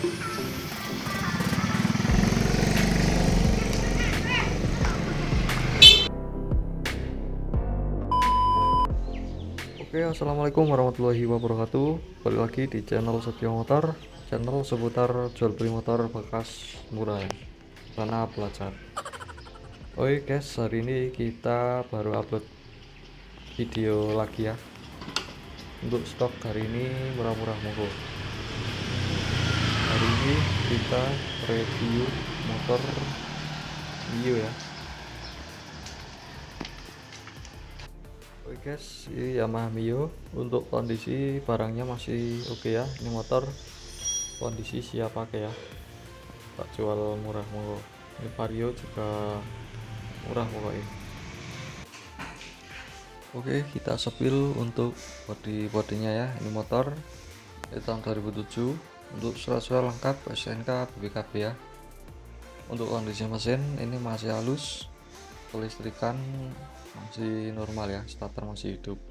Oke, assalamualaikum warahmatullahi wabarakatuh. Balik lagi di channel Setio Motor, channel seputar jual beli motor bekas murah ya, sana pelajar. Oke guys, hari ini kita baru upload video lagi ya. Untuk stok hari ini murah-murah monggo. Hari ini kita review motor Mio ya. Oke guys, ini Yamaha Mio. Untuk kondisi barangnya masih oke ya. Ini motor kondisi siap pakai ya, tak jual murah monggo. Ini vario juga murah pokoknya. Oke, kita sepil untuk bodinya ya. Ini motor tahun 2007. Untuk surat-surat lengkap SNK BPKB ya. Untuk kondisi mesin ini masih halus, kelistrikan masih normal ya, starter masih hidup.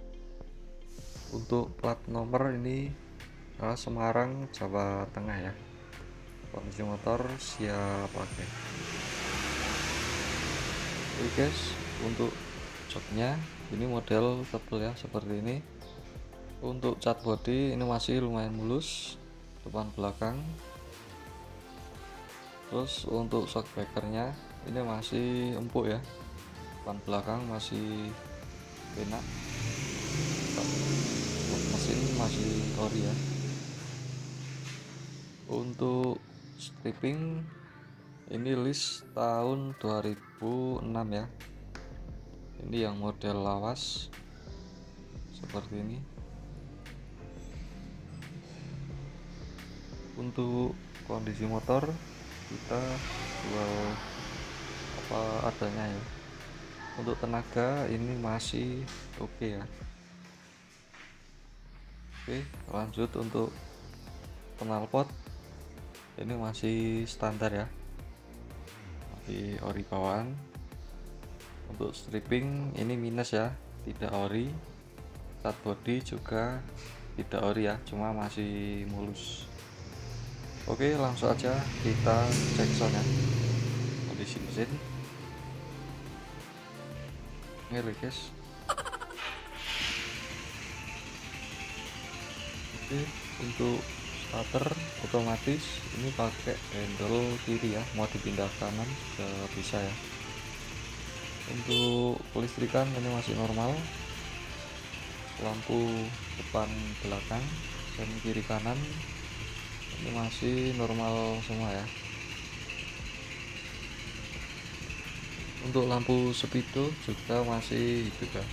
Untuk plat nomor ini Semarang, Jawa Tengah ya. Kondisi motor siap pakai. Oke guys, untuk joknya ini model tebel ya, seperti ini. Untuk cat body ini masih lumayan mulus, depan belakang. Terus untuk shockbreakernya ini masih empuk ya, depan belakang masih enak. Mesin masih ori ya. Untuk stripping ini list tahun 2006 ya. Ini yang model lawas seperti ini. Untuk kondisi motor kita jual apa adanya ya. Untuk tenaga ini masih oke ya. Oke, lanjut untuk knalpot ini masih standar ya, masih ori bawaan. Untuk stripping ini minus ya, tidak ori. Cat body juga tidak ori ya, cuma masih mulus. Oke, langsung aja kita cek sound ya. Kondisi mesin ini guys. Oke, untuk starter otomatis ini pakai handle kiri ya, mau dipindah kanan juga bisa ya. Untuk kelistrikan ini masih normal, lampu depan belakang dan kiri kanan ini masih normal semua ya. Untuk lampu speedo juga masih hidup ya.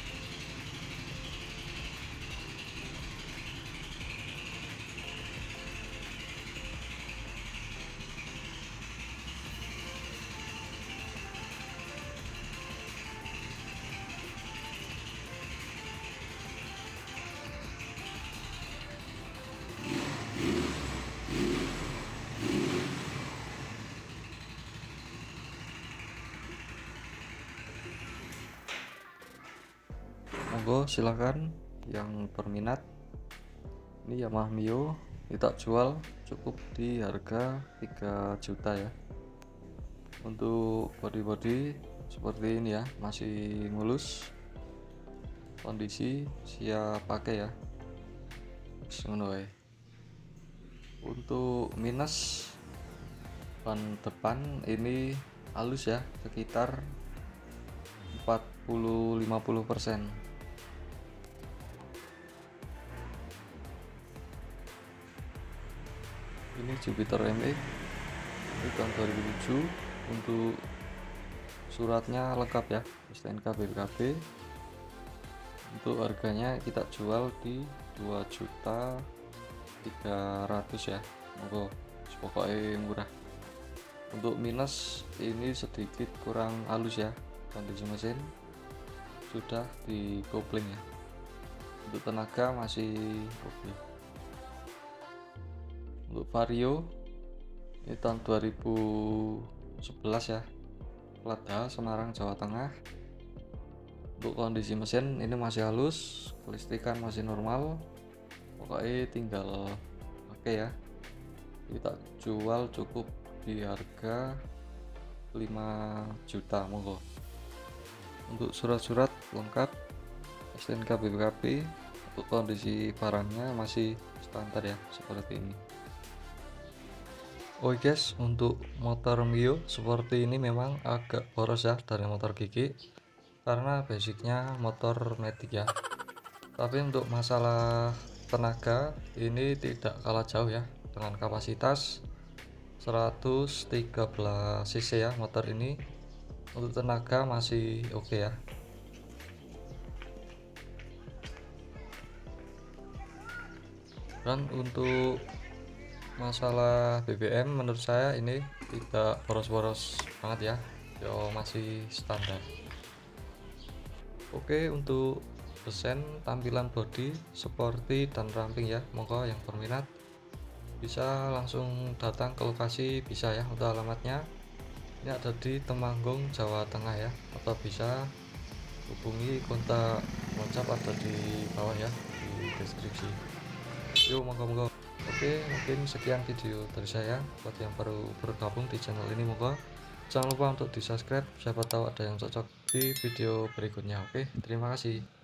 Monggo silahkan yang berminat. Ini Yamaha Mio, kita jual cukup di harga 3 juta ya. Untuk body seperti ini ya, masih mulus, kondisi siap pakai ya. Untuk minus ban depan ini halus ya, sekitar 40-50%. Ini Jupiter MX ini tahun 2007. Untuk suratnya lengkap ya, STNK BPKB. Untuk harganya kita jual di 2.300.000 ya. Monggo, pokoknya murah. Untuk minus ini sedikit kurang halus ya, kondisi mesin sudah di kopling ya. Untuk tenaga masih oke. Untuk vario ini tahun 2011 ya, plat H, Semarang, Jawa Tengah. Untuk kondisi mesin ini masih halus, kelistrikan masih normal, pokoknya tinggal pakai ya. kita jual cukup di harga 5 juta. Monggo. Untuk surat-surat lengkap STNK BPKB, untuk kondisi barangnya masih standar ya, seperti ini. Oh guys, untuk motor Mio seperti ini memang agak boros ya dari motor Gigi, karena basicnya motor matic ya. Tapi untuk masalah tenaga ini tidak kalah jauh ya, dengan kapasitas 113 cc ya motor ini. Untuk tenaga masih oke ya. Dan untuk masalah BBM menurut saya ini tidak boros-boros banget ya, masih standar. Oke, untuk desain tampilan bodi, sporty dan ramping ya, monggo yang berminat bisa langsung datang ke lokasi, bisa ya. Untuk alamatnya ini ada di Temanggung, Jawa Tengah ya, atau bisa hubungi kontak WhatsApp ada di bawah ya, di deskripsi. Yuk, monggo. Oke, mungkin sekian video dari saya. Buat yang baru bergabung di channel ini, monggo jangan lupa untuk di subscribe, siapa tahu ada yang cocok di video berikutnya. Oke, terima kasih.